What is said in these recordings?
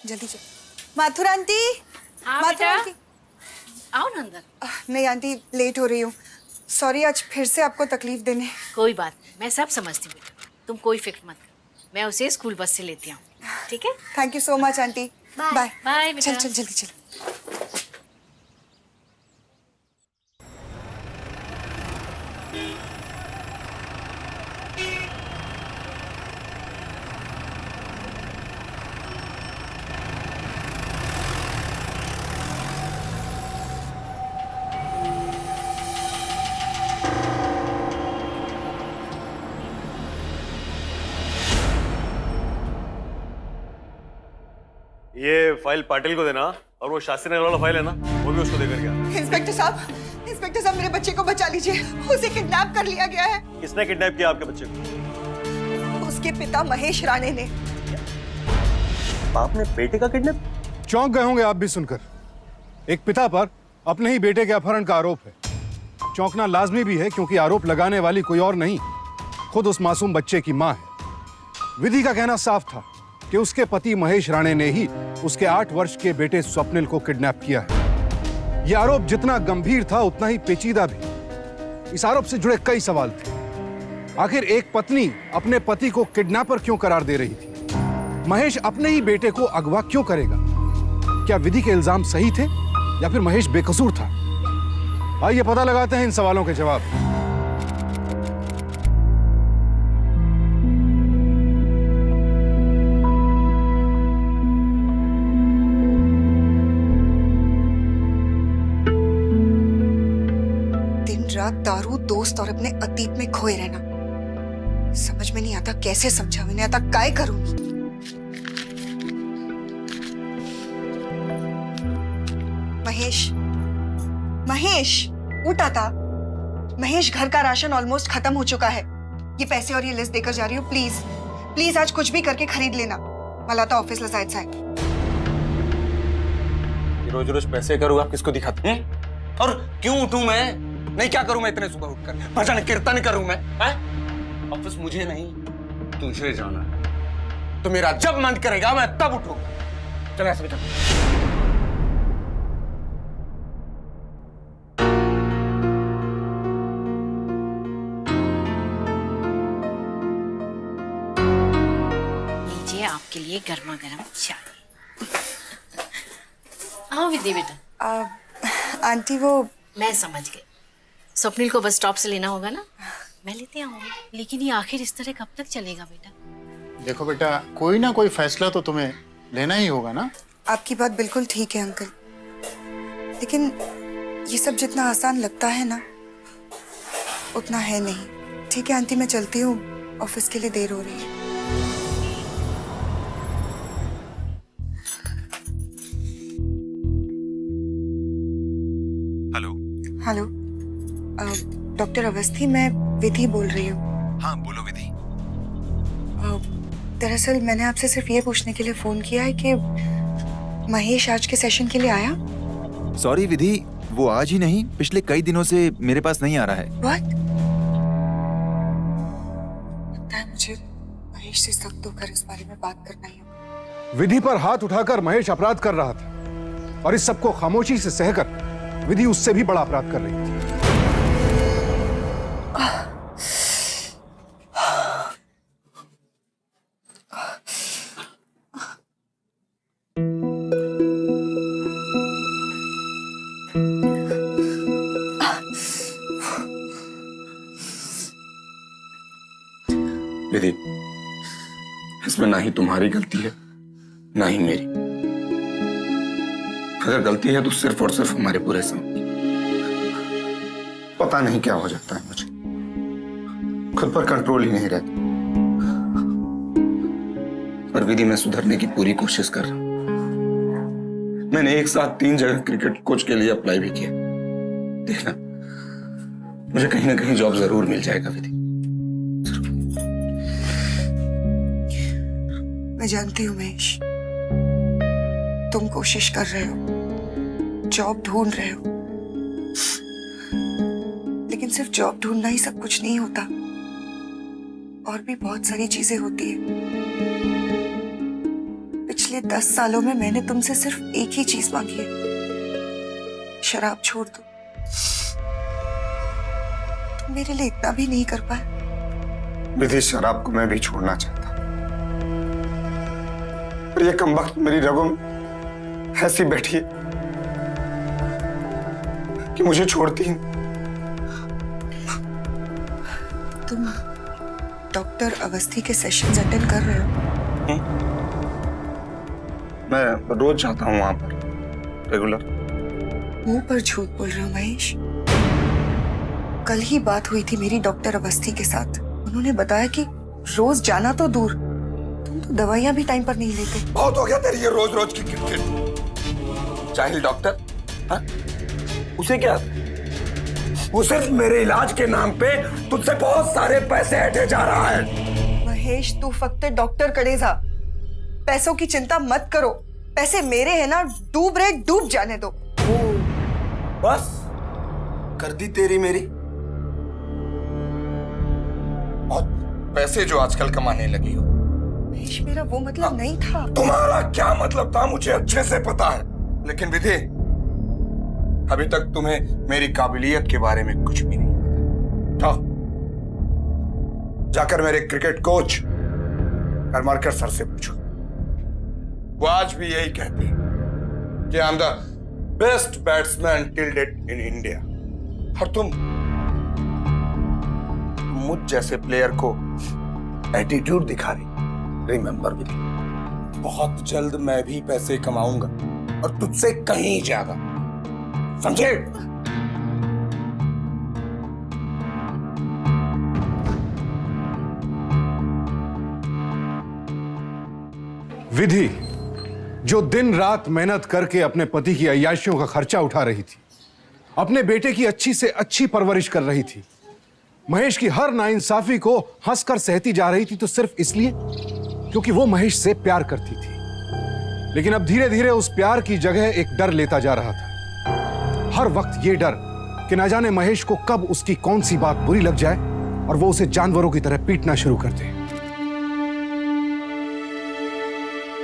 जल्दी चल। माथुर आंटी। हाँ माथुर बेटा, आंटी। आओ ना अंदर। नहीं आंटी, लेट हो रही हूँ। सॉरी आज फिर से आपको तकलीफ देने। कोई बात नहीं, मैं सब समझती हूँ बेटा, तुम कोई फिक्र मत करो। मैं उसे स्कूल बस से लेती आऊँ, ठीक है? Thank you so much aunty. Bye bye बेटा। चल चल जल्दी चल। ये फाइल पाटिल को देना और वो शास्त्री नगर वाला फाइल है ना, वो भी उसको देकर गया। इंस्पेक्टर साहब मेरे बच्चे को बचा लीजिए। उसे किडनैप कर लिया गया है। किसने किडनैप किया आपके बच्चे को? उसके पिता महेश राणे ने। बाप ने बेटे का किडनैप? चौंक गए होंगे आप भी सुनकर। एक पिता पर अपने ही बेटे के अपहरण का आरोप है। चौंकना लाजमी भी है क्योंकि आरोप लगाने वाली कोई और नहीं, खुद उस मासूम बच्चे की मां है। विधि का कहना साफ था कि उसके पति महेश राणे ने ही उसके 8 वर्ष के बेटे स्वप्निल को किडनैप किया है। यह आरोप जितना गंभीर था उतना ही पेचीदा भी। इस आरोप से जुड़े कई सवाल थे। आखिर एक पत्नी अपने पति को किडनैपर क्यों करार दे रही थी? महेश अपने ही बेटे को अगवा क्यों करेगा? क्या विधि के इल्जाम सही थे या फिर महेश बेकसूर था? आइए पता लगाते हैं इन सवालों के जवाब। दिन रात दारू, दोस्त और अपने अतीत में खोए रहना। समझ में नहीं आता कैसे समझाऊं इन्हें, आता काय करूंगी। महेश उठ आता। महेश, घर का राशन ऑलमोस्ट खत्म हो चुका है। ये पैसे और ये लिस्ट देकर जा रही हूँ। प्लीज आज कुछ भी करके खरीद लेना। मला आता ऑफिसला जायचं आहे। रोज रोज पैसे करूँ आप किसको दिखाते हैं? और क्यों उठूं मैं? नहीं, क्या करूं मैं इतने सुबह उठकर? भजन कीर्तन करूं मैं? ऑफिस मुझे नहीं तुझे जाना है। तो मेरा जब मन करेगा मैं तब उठूंगा। चल ऐसे बेटा। लीजिए आपके लिए गर्मा गर्म चाय। आओ विधि बेटा। आंटी वो मैं समझ गई, स्वप्निल को बस स्टॉप से लेना होगा ना, मैं लेते आऊंगी। लेकिन ये आखिर इस तरह कब तक चलेगा बेटा? देखो बेटा, कोई ना कोई फैसला तो तुम्हें लेना ही होगा ना। आपकी बात बिल्कुल ठीक है अंकल, लेकिन ये सब जितना आसान लगता है ना उतना है नहीं। ठीक है आंटी, मैं चलती हूँ, ऑफिस के लिए देर हो रही है। हेलो डॉक्टर अवस्थी, मैं विधि बोल रही हूँ। हाँ बोलो विधि। दरअसल मैंने आपसे सिर्फ ये पूछने के लिए फोन किया है कि महेश आज के सेशन के लिए आया? सॉरी विधि, वो आज ही नहीं, पिछले कई दिनों से मेरे पास नहीं आ रहा है। What? लगता है मुझे महेश से सख्त होकर इस बारे में बात करना ही होगा। विधि पर हाथ उठाकर महेश अपराध कर रहा था और इस सबको खामोशी से सहकर विधि उससे भी बड़ा अपराध कर रही थी। विधि, इसमें ना ही तुम्हारी गलती है ना ही मेरी। अगर गलती है तो सिर्फ और सिर्फ हमारे पूरे समय। पता नहीं क्या हो जाता है मुझे, खुद पर कंट्रोल ही नहीं रहता। पर विधि, मैं सुधरने की पूरी कोशिश कर रहा हूं। मैंने एक साथ 3 जगह क्रिकेट कोच के लिए अप्लाई भी किया। देखना, मुझे कहीं ना कहीं जॉब जरूर मिल जाएगा विधि। मैं जानती हूँ महेश, तुम कोशिश कर रहे हो, जॉब ढूंढ रहे हो, लेकिन सिर्फ जॉब ढूंढना ही सब कुछ नहीं होता। और भी बहुत सारी चीजें होती है। पिछले 10 सालों में मैंने तुमसे सिर्फ एक ही चीज मांगी है, शराब छोड़ दो। तुम मेरे लिए इतना भी नहीं कर पाए। विधि, शराब को मैं भी छोड़ना चाहता, पर ये कमबख्त मेरी रगों में ऐसी बैठी है कि मुझे छोड़ती ही नहीं। तुम डॉक्टर अवस्थी के सेशंस अटेंड कर रहे हो? मैं रोज जाता हूँ वहां पर, रेगुलर। मुंह पर झूठ बोल रहे हो महेश। कल ही बात हुई थी मेरी डॉक्टर अवस्थी के साथ। उन्होंने बताया कि रोज जाना तो दूर, तुम तो दवाइयां भी टाइम पर नहीं लेते। बहुत हो गया तेरी ये रोज रोज की किटकिट। जाहिल डॉक्टर, हाँ? उसे क्या, वो सिर्फ मेरे इलाज के नाम पे तुझसे बहुत सारे पैसे हटे जा रहा है। महेश, तू फक्त डॉक्टर कडे जा। पैसों की चिंता मत करो, पैसे मेरे हैं ना, डूब रहे डूब जाने दो। बस कर दी तेरी मेरी। बहुत पैसे जो आजकल कमाने लगी हो। महेश, मेरा वो मतलब नहीं था। तुम्हारा क्या मतलब था मुझे अच्छे से पता है, लेकिन विधि, अभी तक तुम्हें मेरी काबिलियत के बारे में कुछ भी नहीं पता। जाकर मेरे क्रिकेट कोच करमरकर सर से पूछो, वो आज भी यही कहते हैं कि I am the best batsman till date in India. और तुम मुझ जैसे प्लेयर को एटीट्यूड दिखा रही। रिमेंबर विधि, बहुत जल्द मैं भी पैसे कमाऊंगा और तुझसे कहीं ज्यादा, समझे? विधि, जो दिन रात मेहनत करके अपने पति की अय्याशियों का खर्चा उठा रही थी, अपने बेटे की अच्छी से अच्छी परवरिश कर रही थी, महेश की हर नाइंसाफी को हंसकर सहती जा रही थी, तो सिर्फ इसलिए क्योंकि वो महेश से प्यार करती थी। लेकिन अब धीरे धीरे उस प्यार की जगह एक डर लेता जा रहा था। हर वक्त ये डर कि न जाने महेश को कब उसकी कौन सी बात बुरी लग जाए और वो उसे जानवरों की तरह पीटना शुरू कर दे।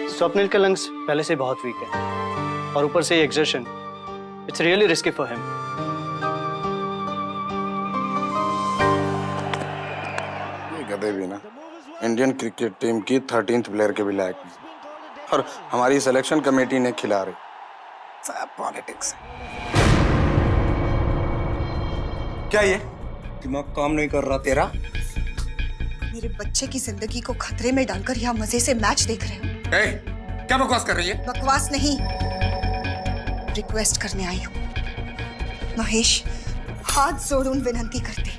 स्वप्निल का लंग्स पहले से बहुत वीक है और ऊपर से exertion, it's really risky for him. ये गधे भी ना इंडियन क्रिकेट टीम की 13th प्लेयर के भी लायक नहीं, और हमारी सिलेक्शन कमेटी ने खिला रही। सब पॉलिटिक्स। क्या ये दिमाग काम नहीं कर रहा तेरा? मेरे बच्चे की जिंदगी को खतरे में डालकर यहाँ मजे से मैच देख रहे हो? क्या बकवास कर रही है? बकवास नहीं, रिक्वेस्ट करने आई हूँ। महेश, हाथ जोड़ूं विनती करते,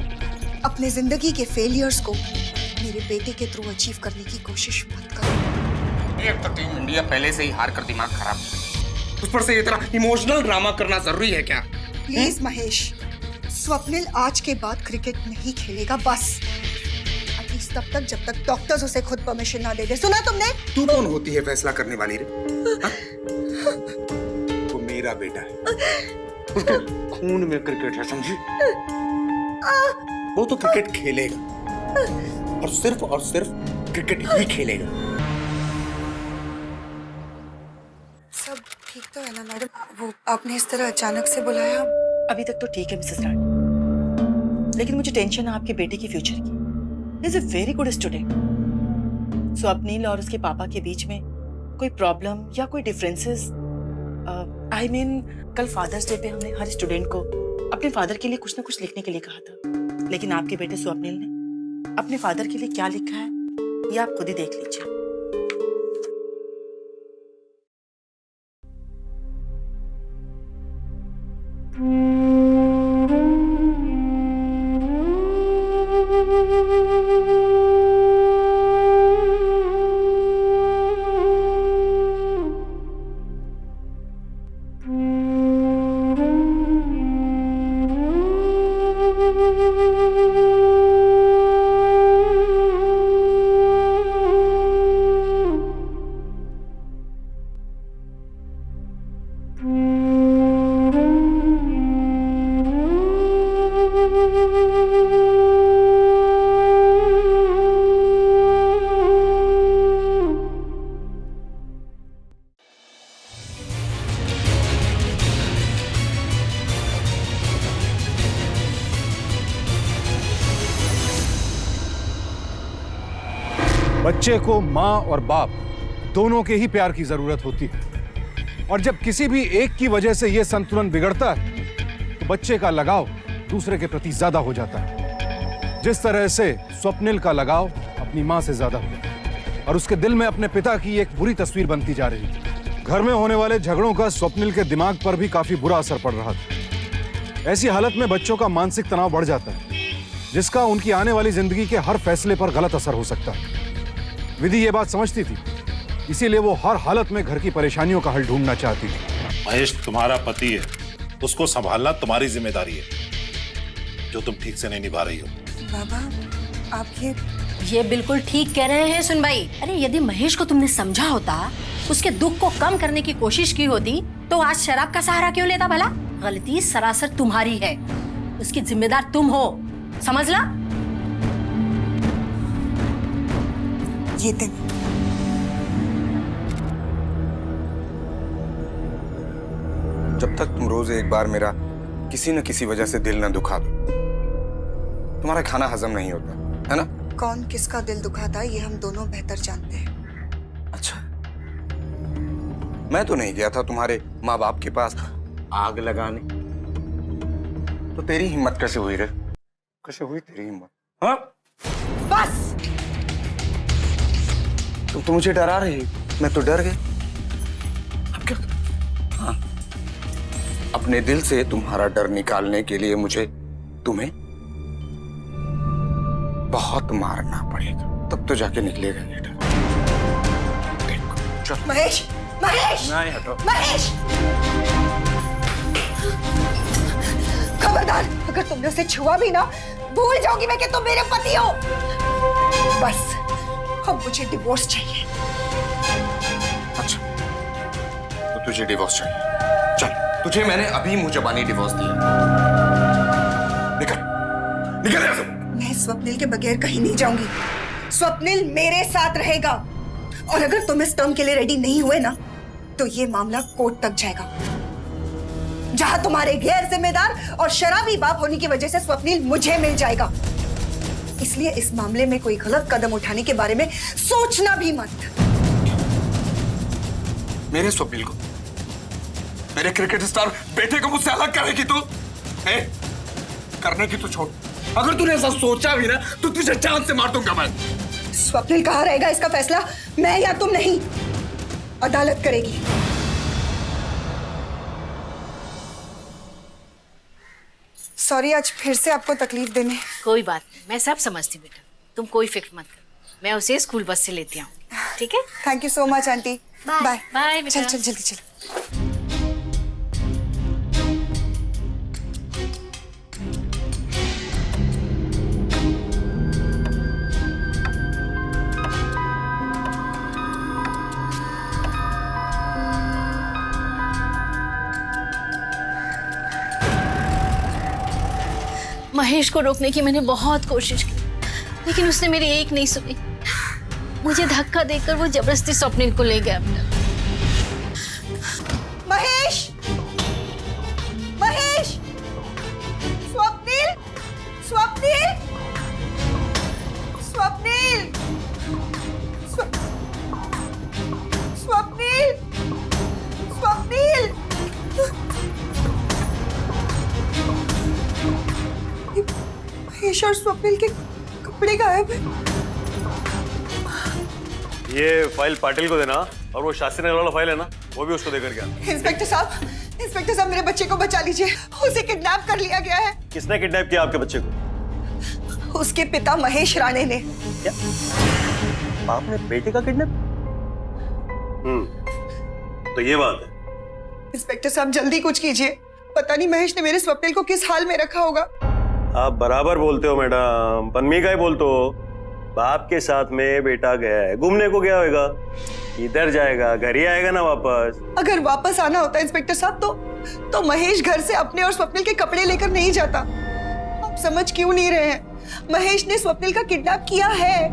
अपने जिंदगी के फेलियर्स को मेरे बेटे के थ्रू अचीव करने की कोशिश मत करो। एक तो टीम इंडिया पहले से ही हार कर दिमाग खराब है, उस पर से ये तरह इमोशनल ड्रामा करना जरूरी है क्या? प्लीज महेश, स्वप्निल आज के बाद क्रिकेट नहीं खेलेगा, बस एटलीस्ट तब तक जब तक डॉक्टर्स उसे खुद परमिशन ना दे दे। सुना तुमने? तू कौन होती है फैसला करने वाली रे? वो मेरा बेटा है, उसके खून में क्रिकेट है, समझी? वो तो क्रिकेट खेलेगा और सिर्फ क्रिकेट ही खेलेगा। सब ठीक तो है ना मैडम? वो आपने इस तरह अचानक से बुलाया? अभी तक तो ठीक है मिसेस रानी, लेकिन मुझे टेंशन है आपके बेटे की फ्यूचर की। He is a very good student. Swapnil और उसके पापा के बीच में कोई प्रॉब्लम या कोई डिफरेंसेस? आई मीन कल फादर्स डे पे हमने हर स्टूडेंट को अपने फादर के लिए कुछ ना कुछ लिखने के लिए कहा था, लेकिन आपके बेटे स्वप्निल ने अपने फादर के लिए क्या लिखा है ये आप खुद ही देख लीजिए। बच्चे को माँ और बाप दोनों के ही प्यार की जरूरत होती है, और जब किसी भी एक की वजह से यह संतुलन बिगड़ता है तो बच्चे का लगाव दूसरे के प्रति ज्यादा हो जाता है। जिस तरह से स्वप्निल का लगाव अपनी माँ से ज्यादा हुआ और उसके दिल में अपने पिता की एक बुरी तस्वीर बनती जा रही थी। घर में होने वाले झगड़ों का स्वप्निल के दिमाग पर भी काफी बुरा असर पड़ रहा था। ऐसी हालत में बच्चों का मानसिक तनाव बढ़ जाता है, जिसका उनकी आने वाली जिंदगी के हर फैसले पर गलत असर हो सकता है। विधि ये बात समझती थी, इसीलिए वो हर हालत में घर की परेशानियों का हल ढूंढना चाहती थी। महेश तुम्हारा पति है, उसको संभालना तुम्हारी जिम्मेदारी है, जो तुम ठीक से नहीं निभा रही हो। बाबा आप ये बिल्कुल ठीक कह रहे हैं सुनबाई। अरे यदि महेश को तुमने समझा होता, उसके दुख को कम करने की कोशिश की होती, तो आज शराब का सहारा क्यों लेता भला? गलती सरासर तुम्हारी है, उसकी जिम्मेदार तुम हो, समझ ला? ये दिन जब तक तुम रोज एक बार मेरा किसी न किसी वजह से दिल न दुखा दो, तुम्हारा खाना हजम नहीं होता है ना? कौन किसका दिल दुखाता है ये हम दोनों बेहतर जानते हैं। अच्छा, मैं तो नहीं गया था तुम्हारे माँ बाप के पास आग लगाने, तो तेरी हिम्मत कैसे हुई रे? कैसे हुई तेरी हिम्मत? हाँ बस तुम तो मुझे डरा रही, मैं तो डर गई। अब क्या? हाँ, अपने दिल से तुम्हारा डर निकालने के लिए मुझे तुम्हें बहुत मारना पड़ेगा, तब तो जाके निकलेगा ये डर। देखो, चल। महेश, महेश, नहीं हटो। महेश, खबरदार, अगर तुमने उसे छुआ भी ना, भूल जाओगी मैं कि तुम मेरे पति हो। बस अब मुझे डिवोर्स चाहिए। अच्छा, तो तुझे डिवोर्स चाहिए? चल, तुझे मैंने अभी मुंह जबानी डिवोर्स दिया। निकल, निकल यहाँ से। मैं स्वप्निल के बगैर कहीं नहीं जाऊंगी। स्वप्निल मेरे साथ रहेगा, और अगर तुम इस टर्म के लिए रेडी नहीं हुए ना, तो ये मामला कोर्ट तक जाएगा, जहां तुम्हारे गैर जिम्मेदार और शराबी बाप होने की वजह से स्वप्निल मुझे मिल जाएगा। इसलिए इस मामले में कोई गलत कदम उठाने के बारे में सोचना भी मत। मेरे स्वप्निल को, मेरे क्रिकेट स्टार बेटे को मुझसे अलग करेगी तू? करने की तो छोड़, अगर तूने ऐसा सोचा भी ना, तो तुझे जान से मार दूंगा मैं। स्वप्निल कहाँ रहेगा इसका फैसला मैं या तुम नहीं, अदालत करेगी। सॉरी आज फिर से आपको तकलीफ देने। कोई बात नहीं, मैं सब समझती बेटा, तुम कोई फिक्र मत करो, मैं उसे स्कूल बस से लेती आऊँ, ठीक है? Thank you so much aunty. Bye bye बेटा। चल चल जल्दी चल। महेश को रोकने की मैंने बहुत कोशिश की, लेकिन उसने मेरी एक नहीं सुनी। मुझे धक्का देकर वो जबरदस्ती स्वप्निल को ले गया। महेश, महेश, स्वप्निल, स्वप्निल, स्वप्निल, स्वप्निल, स्वप्निल। महेश और स्वप्निल के कपड़े गायब हैं। ये फाइल पाटिल को देना, और वो शास्त्री नगर वाला फाइल है ना, वो भी उसको देकर गया। इंस्पेक्टर साहब मेरे बच्चे को बचा लीजिए, उसे किडनैप कर लिया गया है। किसने किडनैप किया आपके बच्चे को? उसके पिता महेश राणे ने। क्या बाप ने बेटे का किडनैप? तो ये बात है। इंस्पेक्टर साहब जल्दी कुछ कीजिए, पता नहीं महेश ने मेरे स्वप्निल को किस हाल में रखा होगा। आप बराबर बोलते हो मैडम, पन्नी का ही बोलते हो। बाप के साथ में बेटा गया है, घूमने को गया होगा, इधर जाएगा, घर ही आएगा ना वापस। अगर वापस आना होता इंस्पेक्टर साहब तो महेश घर से अपने और स्वप्निल के कपड़े लेकर नहीं जाता। आप समझ क्यों नहीं रहे हैं? महेश ने स्वप्निल का किडनैप किया है।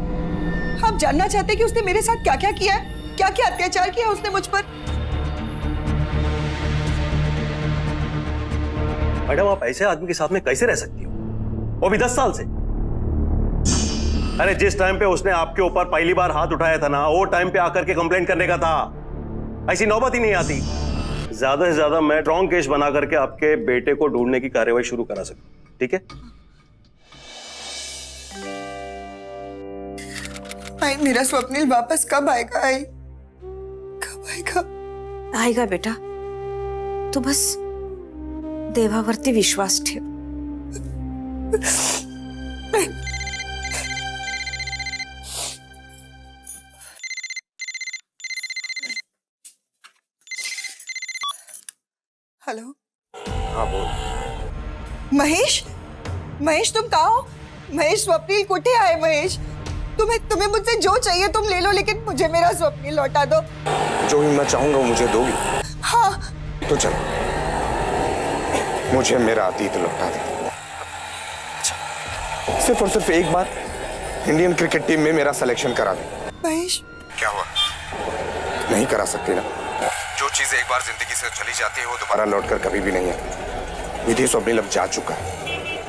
आप जानना चाहते हैं कि उसने मेरे साथ क्या क्या किया है, क्या क्या अत्याचार किया उसने मुझ पर? मैडम आप ऐसे आदमी के साथ में कैसे रह सकती हो, वो भी 10 साल से? अरे जिस टाइम पे उसने आपके ऊपर पहली बार हाथ उठाया था ना, वो टाइम पे आकर के कंप्लेंट करने का था। ऐसी नौबत ही नहीं आती। ज्यादा से ज्यादा मैं स्ट्रॉन्ग केस बना करके आपके बेटे को ढूंढने की कार्यवाही शुरू करा सकता, ठीक है? भाई मेरा स्वप्निल वापस कब आएगा? आई कब आएगा? आएगा बेटा, तू बस देवावरती विश्वास ठेव। हेलो हाँ बोल। महेश, महेश तुम कहाँ हो? महेश, स्वप्निल कुठे आए? महेश, तुम्हें मुझसे जो चाहिए तुम ले लो, लेकिन मुझे मेरा स्वप्निल लौटा दो। जो भी मैं चाहूंगा वो मुझे दोगी? हाँ। तो चल, मुझे मेरा अतीत लौटा दे। सिर्फ और सिर्फ एक बार इंडियन क्रिकेट टीम में मेरा सिलेक्शन करा दे। महेश, क्या हुआ? नहीं करा सकती ना? जो चीजें एक बार जिंदगी से चली जाती है वो दोबारा लौटकर कभी भी नहीं आती। विधि स्वप्निल अब जा चुका है,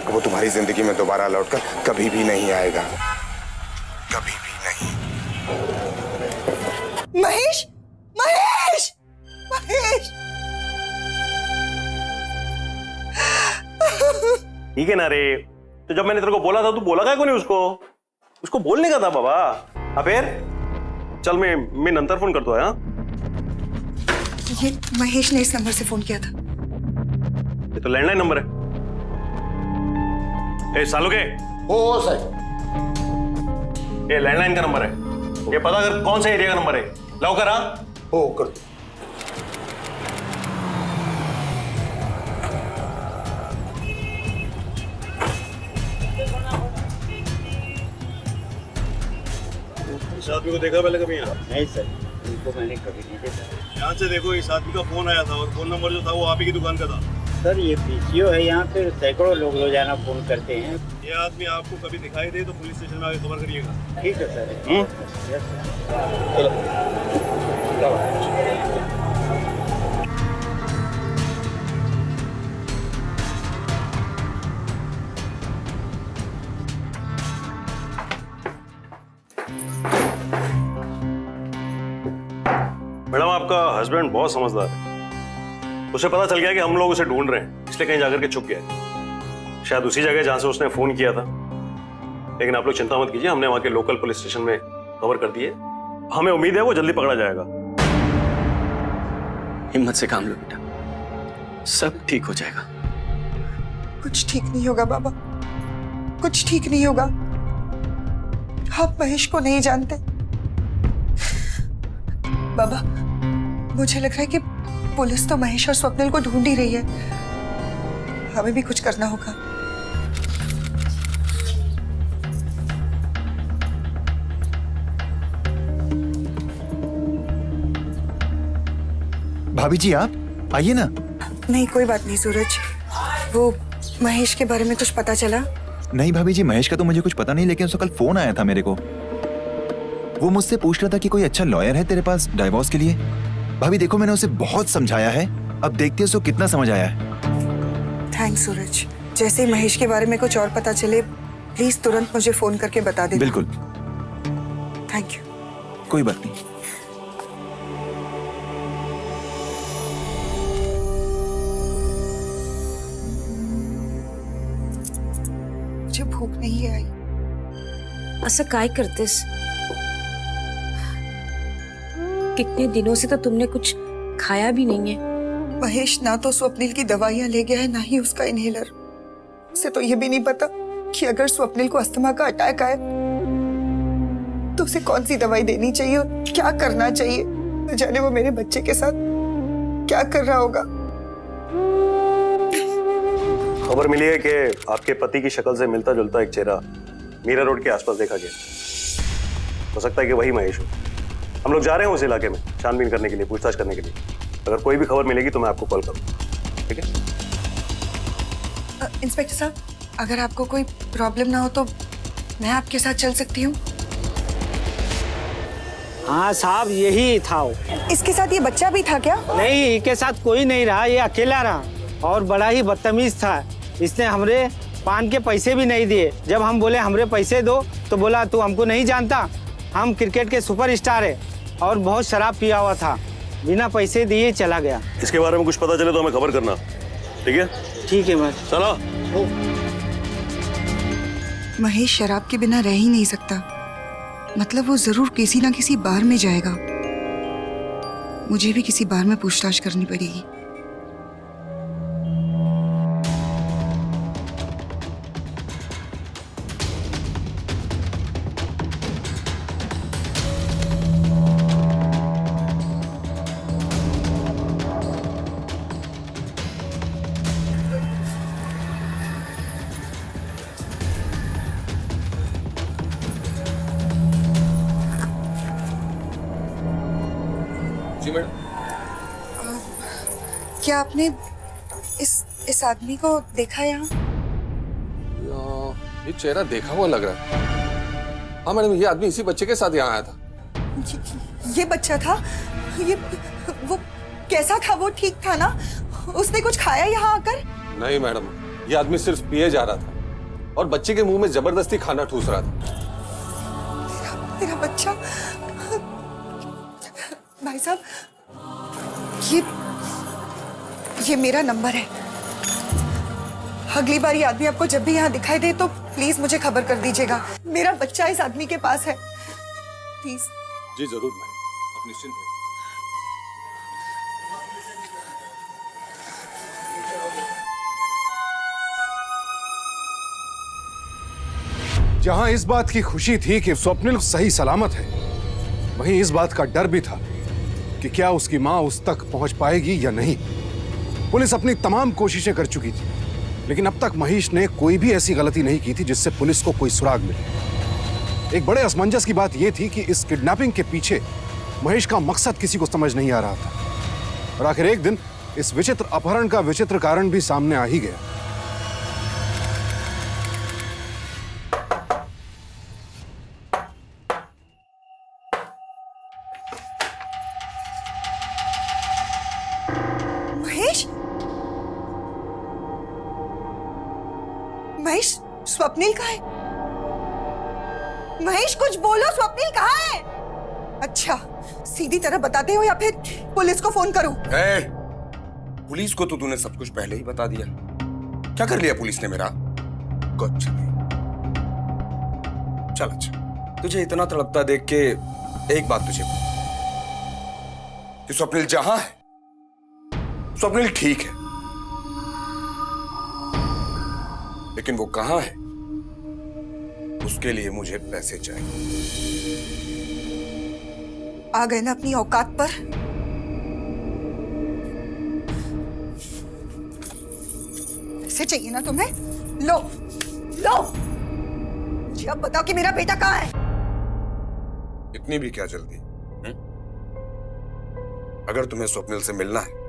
वो तुम्हारी जिंदगी में दोबारा लौटकर कभी भी नहीं आएगा, कभी भी नहीं। महेश, महेश, महेश। ठीक है ना रे, तो जब मैंने तेरे को बोला था तू बोला क्या नहीं उसको? उसको बोलने का था बाबा। अब फिर चल, मैं नंतर फोन करता हूँ। हाँ, ये महेश ने इस नंबर से फोन किया था। ये तो लैंडलाइन नंबर है। ए सालू के, ओ सर, ये लैंडलाइन का नंबर है। ये पता कर कौन सा एरिया का नंबर है। लाओ कर। हाँ ओ कर। इस आदमी को देखा पहले कभी यहाँ? नहीं सर, इनको मैंने कभी नहीं देखा। ध्यान से देखो, इस आदमी का फोन आया था और फोन नंबर जो था वो आप ही की दुकान का था। सर ये पीसीओ है, यहाँ पे सैकड़ों लोग रोजाना फोन करते हैं। ये आदमी आपको कभी दिखाई दे तो पुलिस स्टेशन में आके खबर करिएगा। ठीक है सर। यस मैडम, आपका हस्बैंड बहुत समझदार है। उसे पता चल गया कि हम लोग उसे ढूंढ रहे हैं, इसलिए कहीं जाकर के छुप गया है। शायद उसी जगह जहां से उसने फोन किया था। लेकिन आप लोग चिंता मत कीजिए, हमने वहां के लोकल पुलिस स्टेशन में खबर कर दी है। हमें उम्मीद है वो जल्दी पकड़ा जाएगा। हिम्मत से काम लो बेटा, सब ठीक हो जाएगा। कुछ ठीक नहीं होगा बाबा, कुछ ठीक नहीं होगा। आप महेश को नहीं जानते बाबा। मुझे लग रहा है कि पुलिस तो महेश और स्वप्निल को ढूंढ ही रही है। हमें भी कुछ करना होगा। भाभी जी आप आइए ना। नहीं कोई बात नहीं सूरज, वो महेश के बारे में कुछ पता चला? नहीं भाभी जी, महेश का तो मुझे कुछ पता नहीं, लेकिन उसका कल फोन आया था मेरे को। वो मुझसे पूछ रहा था कि कोई अच्छा लॉयर है तेरे पास डाइवोर्स के लिए। भाभी देखो, मैंने उसे बहुत समझाया है, अब देखते हैं उसको कितना समझ आया है। थैंक्स सूरज। जैसे ही महेश के बारे में कुछ और पता चले प्लीज तुरंत मुझे फोन करके बता देना। बिल्कुल। Thank you. कोई बात नहीं। मुझे भूख नहीं आई। असं काय करतेस? कितने दिनों से तो तुमने कुछ खाया भी नहीं है। महेश ना तो स्वप्निल की दवाइयां ले गया है, ना ही उसका इनहेलर। उसे तो ये भी नहीं पता कि अगर स्वप्निल को अस्थमा का अटैक आए तो उसे कौन सी दवाई देनी चाहिए और क्या करना चाहिए। न जाने वो मेरे बच्चे के साथ क्या कर रहा होगा। खबर मिली है कि आपके पति की शक्ल से मिलता जुलता एक चेहरा मीरा रोड के आसपास देखा गया। हो सकता है कि वही महेश हो। हम लोग जा रहे हैं उस इलाके में छानबीन करने के लिए, पूछताछ करने के लिए। अगर कोई भी खबर मिलेगी तो मैं आपको कॉल करूंगा, ठीक है? इंस्पेक्टर साहब, अगर आपको कोई प्रॉब्लम ना हो तो मैं आपके साथ चल सकती हूँ? हाँ साहब, यही था वो। इसके साथ ये बच्चा भी था क्या? नहीं, इसके साथ कोई नहीं रहा, ये अकेला रहा और बड़ा ही बदतमीज था। इसने हमरे पान के पैसे भी नहीं दिए। जब हम बोले हमरे पैसे दो तो बोला तू हमको नहीं जानता, हम क्रिकेट के सुपरस्टार है, और बहुत शराब पिया हुआ था, बिना पैसे दिए चला गया। इसके बारे में कुछ पता चले तो हमें खबर करना, ठीक है? ठीक है मैं चलो। महेश शराब के बिना रह ही नहीं सकता। मतलब वो जरूर किसी ना किसी बार में जाएगा। मुझे भी किसी बार में पूछताछ करनी पड़ेगी। जी मैडम। क्या आपने इस आदमी को देखा यहाँ? ये चेहरा देखा हुआ लग रहा है। हाँ मैडम, ये आदमी इसी बच्चे के साथ यहाँ आया था। ये बच्चा था? ये वो कैसा था? वो ठीक था ना? उसने कुछ खाया यहाँ आकर? नहीं मैडम, ये आदमी सिर्फ पिए जा रहा था और बच्चे के मुंह में जबरदस्ती खाना ठूस रहा था। मेरा बच्चा। भाई साहब, ये मेरा नंबर है। अगली बार ये आदमी आपको जब भी यहाँ दिखाई दे तो प्लीज मुझे खबर कर दीजिएगा। मेरा बच्चा इस आदमी के पास है, प्लीज। जी जरूर मैडम, आप निश्चिंत रहिए। जहां इस बात की खुशी थी कि स्वप्निल सही सलामत है, वहीं इस बात का डर भी था कि क्या उसकी मां उस तक पहुंच पाएगी या नहीं। पुलिस अपनी तमाम कोशिशें कर चुकी थी, लेकिन अब तक महेश ने कोई भी ऐसी गलती नहीं की थी जिससे पुलिस को कोई सुराग मिले। एक बड़े असमंजस की बात यह थी कि इस किडनैपिंग के पीछे महेश का मकसद किसी को समझ नहीं आ रहा था। और आखिर एक दिन इस विचित्र अपहरण का विचित्र कारण भी सामने आ ही गया। महेश, स्वप्निल कहाँ है? महेश कुछ बोलो, स्वप्निल कहाँ है? अच्छा, सीधी तरह बताते हो या फिर पुलिस को फोन करूं? पुलिस को तो तूने सब कुछ पहले ही बता दिया। क्या कर लिया पुलिस ने मेरा? कुछ नहीं। चल अच्छा, तुझे इतना तड़पता देख के एक बात तुझे कि स्वप्निल जहां है, स्वप्निल ठीक है, लेकिन वो कहां है उसके लिए मुझे पैसे चाहिए। आ गए ना अपनी औकात पर? पैसे चाहिए ना तुम्हें? लो लो, मुझे अब बताओ कि मेरा बेटा कहाँ है? इतनी भी क्या जल्दी? अगर तुम्हें स्वप्निल से मिलना है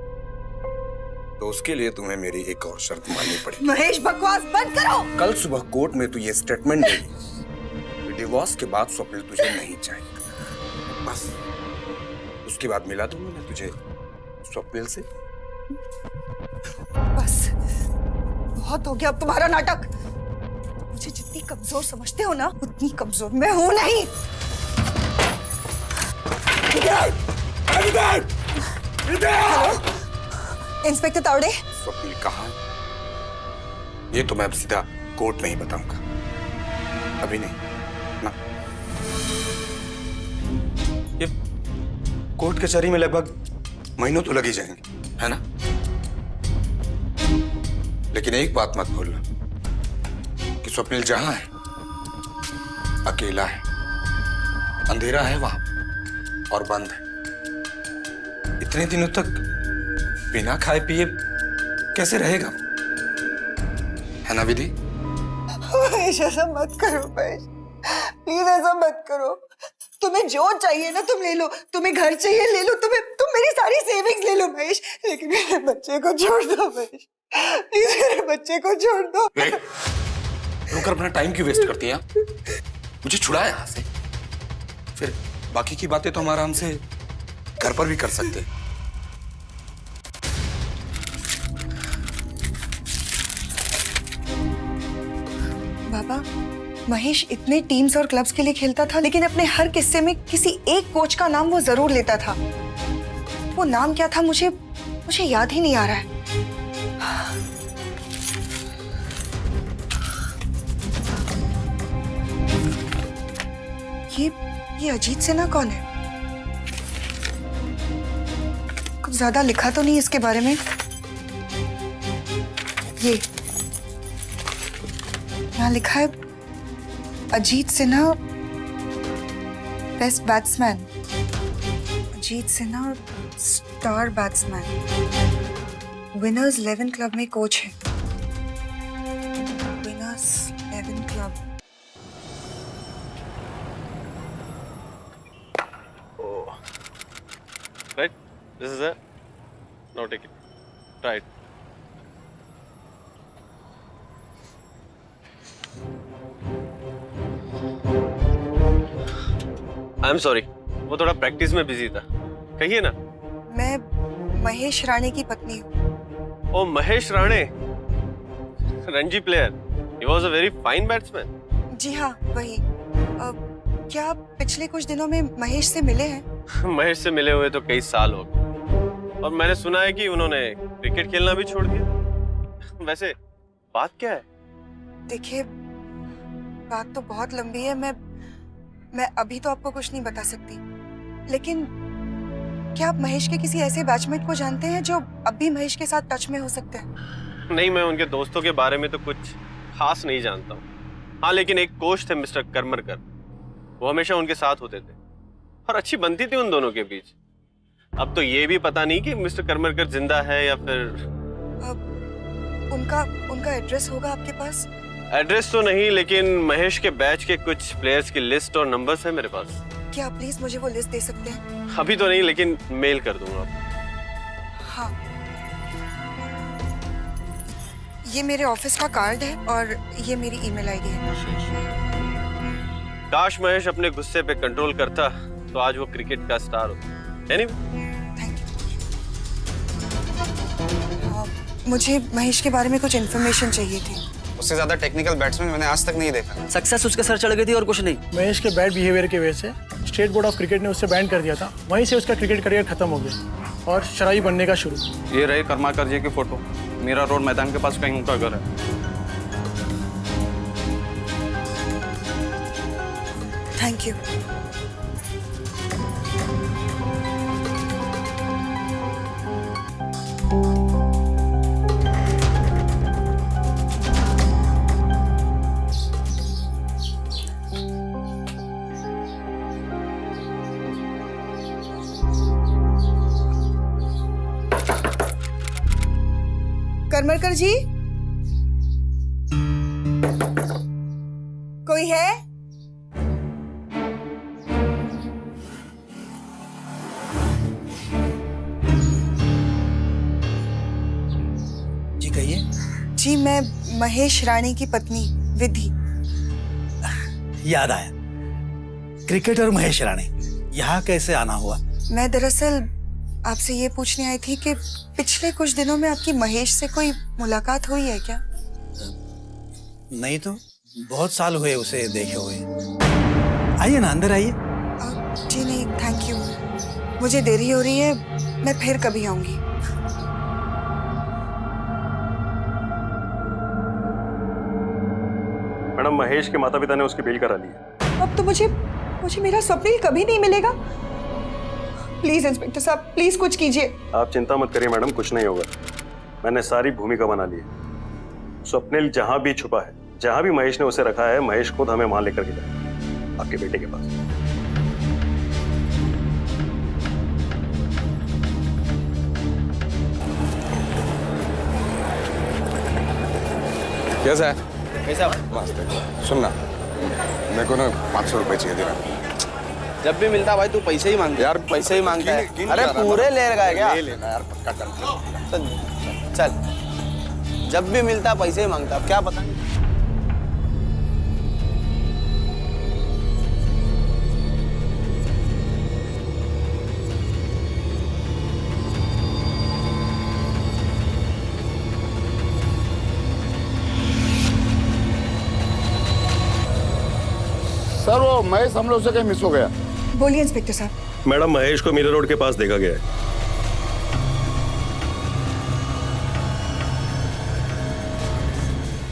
तो उसके लिए तुम्हें मेरी एक और शर्त माननी पड़ेगी। महेश, बकवास बंद करो। कल सुबह कोर्ट में तू ये स्टेटमेंट देगी, डिवोर्स के बाद स्वप्निल तुझे नहीं चाहिए। बस उसके बाद मिला दूंगा मैं तुझे स्वप्निल से। बस बहुत हो गया अब तुम्हारा नाटक। मुझे जितनी कमजोर समझते हो ना, उतनी कमजोर मैं हूं नहीं। Hello, inspector Tawde. स्वप्निल कहाँ है? ये तो मैं अब सीधा कोर्ट में ही बताऊंगा, अभी नहीं ना। ये कोर्ट कचहरी में लगभग महीनों तो लग ही जाएंगे, है ना? लेकिन एक बात मत भूलना कि स्वप्निल जहां है अकेला है, अंधेरा है वहां और बंद है। इतने दिनों तक बिना खाए पिए कैसे रहेगा, है ना विधि? महेश, ऐसा मत करो महेश, प्लीज ऐसा मत करो। तुम्हें जो चाहिए ना तुम ले लो, तुम्हें घर चाहिए ले लो, तुम मेरी सारी सेविंग्स ले लो महेश, लेकिन मेरे बच्चे को छोड़ दो महेश, प्लीज मेरे बच्चे को छोड़ दो। रुकर अपना टाइम क्यों वेस्ट करती है? मुझे छुड़ा यहाँ से, फिर बाकी की बातें तो हम आराम से घर पर भी कर सकते हैं। बाबा, महेश इतने टीम्स और क्लब्स के लिए खेलता था, लेकिन अपने हर किस्से में किसी एक कोच का नाम वो जरूर लेता था। वो नाम क्या था मुझे याद ही नहीं आ रहा है। ये अजीत सिन्हा कौन है? कुछ ज्यादा लिखा तो नहीं इसके बारे में? ये यहाँ लिखा है Ajit Sinha best batsman, Ajit Sinha star batsman, winners 11 club में कोच है। Winners 11 club. Right? This is it. Now take it. Try it. I'm sorry. वो थोड़ा प्रैक्टिस में बिजी था। कहिए ना। मैं महेश राणे की पत्नी हूँ। ओ Mahesh Rane, Ranji player. He was a very fine batsman. जी हाँ, वही। क्या आप पिछले कुछ दिनों में महेश से मिले हैं? महेश से मिले हुए तो कई साल हो गए, और मैंने सुना है कि उन्होंने क्रिकेट खेलना भी छोड़ दिया। वैसे बात क्या है? देखिए, बात तो बहुत लंबी है। मैं अभी तो आपको कुछ नहीं बता सकती, लेकिन क्या आप महेश के किसी ऐसे बैचमेट को जानते हैं जो अब भी महेश के साथ टच में हो सकते हैं? नहीं, मैं उनके दोस्तों के बारे में तो कुछ खास नहीं जानता हूँ। हाँ, लेकिन एक कोच थे मिस्टर करमरकर, वो हमेशा उनके साथ होते थे और अच्छी बनती थी उन दोनों के बीच। अब तो ये भी पता नहीं कि मिस्टर करमरकर जिंदा है या फिर। उनका एड्रेस होगा आपके पास? एड्रेस तो नहीं, लेकिन महेश के बैच के कुछ प्लेयर्स की लिस्ट और नंबर्स है मेरे पास। क्या आप प्लीज मुझे वो लिस्ट दे सकते हैं? अभी तो नहीं, लेकिन मेल कर दूंगा। हाँ, ये मेरे ऑफिस का कार्ड है और ये मेरी ईमेल आईडी है। काश महेश अपने गुस्से पे कंट्रोल करता तो आज वो क्रिकेट का स्टार होता। Anyway, thank you. मुझे महेश के बारे में कुछ इन्फॉर्मेशन चाहिए थी। उससे ज्यादा टेक्निकल बैट्समैन मैंने आज तक नहीं देखा। सक्सेस उसके सर चढ़ गई थी और कुछ नहीं। महेश के बैड बिहेवियर की वजह से स्टेट बोर्ड ऑफ क्रिकेट ने उससे बैन कर दिया था। वहीं से उसका क्रिकेट करियर खत्म हो गया और शराबी बनने का शुरू। ये रहे कर्माकर जी की फोटो। मीरा रोड मैदान के पास कहीं उनका घर है। Thank you. करमरकर जी, कोई है? जी कहिए। जी, मैं महेश राणे की पत्नी विधि। याद आया, क्रिकेट और महेश राणे यहाँ कैसे आना हुआ? मैं दरअसल आपसे ये पूछने आई थी कि पिछले कुछ दिनों में आपकी महेश से कोई मुलाकात हुई है क्या? नहीं तो, बहुत साल हुए उसे देखे हुए। आइए ना, अंदर आइए। जी नहीं, थैंक यू। मुझे देरी हो रही है, मैं फिर कभी आऊंगी। मैडम, महेश के माता पिता ने उसकी बेल करा ली है। अब तो मुझे मेरा स्वप्निल कभी नहीं मिलेगा। प्लीज इंस्पेक्टर साहब, प्लीज कुछ कीजिए। आप चिंता मत करिए मैडम, कुछ नहीं होगा। मैंने सारी भूमिका बना ली है। स्वप्निल जहां भी छुपा है, जहां भी महेश ने उसे रखा है, महेश खुद हमें वहां लेकर के जाए, आपके बेटे के पास। कैसा है? कैसा? मस्त है। सुनना, मेरे को ना 500 रुपए चाहिए तेरा। जब भी मिलता भाई तू पैसे ही मांगता। यार पैसे ही मांगता है। अरे पूरे ले रहा है क्या? ले लेना यार, पक्का कर। चल, जब भी मिलता पैसे ही मांगता। अब क्या पता। सर वो महेश हम लोग से कहीं मिस हो गया। बोलिए इंस्पेक्टर साहब। मैडम महेश को मीरा रोड के पास देखा गया है।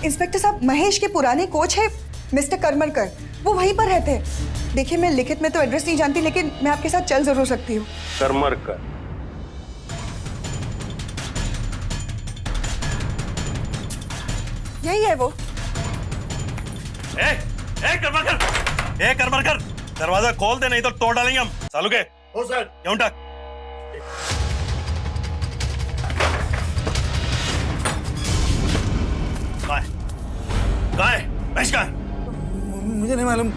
इंस्पेक्टर साहब, महेश के पुराने कोच है मिस्टर करमरकर, वो वहीं पर रहते हैं। देखिए मैं लिखित में तो एड्रेस नहीं जानती, लेकिन मैं आपके साथ चल जरूर सकती हूँ। करमरकर? यही है वो। करमरकर, दरवाजा खोल दे नहीं तो तोड़ डालेंगे हम। सालू के हो सर। क्यों टक? महेश कहाँ है? मुझे नहीं मालूम।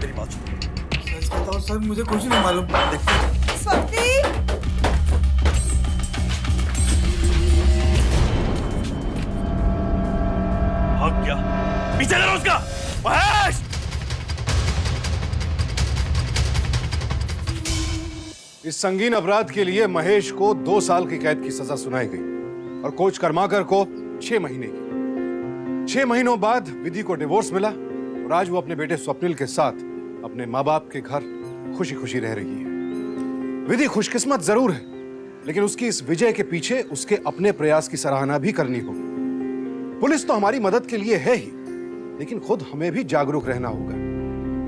मेरी बात सुन। सच कहता हूँ सर, मुझे कुछ नहीं मालूम। स्वप्नी, भाग गया, पीछे करो उसका। महेश! इस संगीन अपराध के लिए महेश को 2 साल की कैद की सजा सुनाई गई और कोच कर्माकर को 6 महीने की। 6 महीनों बाद विधि को डिवोर्स मिला और आज वो अपने बेटे स्वप्निल के साथ अपने माँ बाप के घर खुशी खुशी रह रही है। विधि खुशकिस्मत जरूर है, लेकिन उसकी इस विजय के पीछे उसके अपने प्रयास की सराहना भी करनी होगी। पुलिस तो हमारी मदद के लिए है ही, लेकिन खुद हमें भी जागरूक रहना होगा।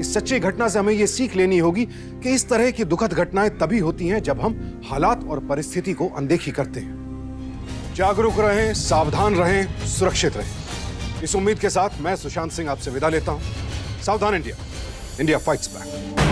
इस सच्ची घटना से हमें यह सीख लेनी होगी कि इस तरह की दुखद घटनाएं तभी होती हैं जब हम हालात और परिस्थिति को अनदेखी करते हैं। जागरूक रहें, सावधान रहें, सुरक्षित रहें। इस उम्मीद के साथ मैं सुशांत सिंह आपसे विदा लेता हूं। सावधान इंडिया, इंडिया फाइट्स बैक।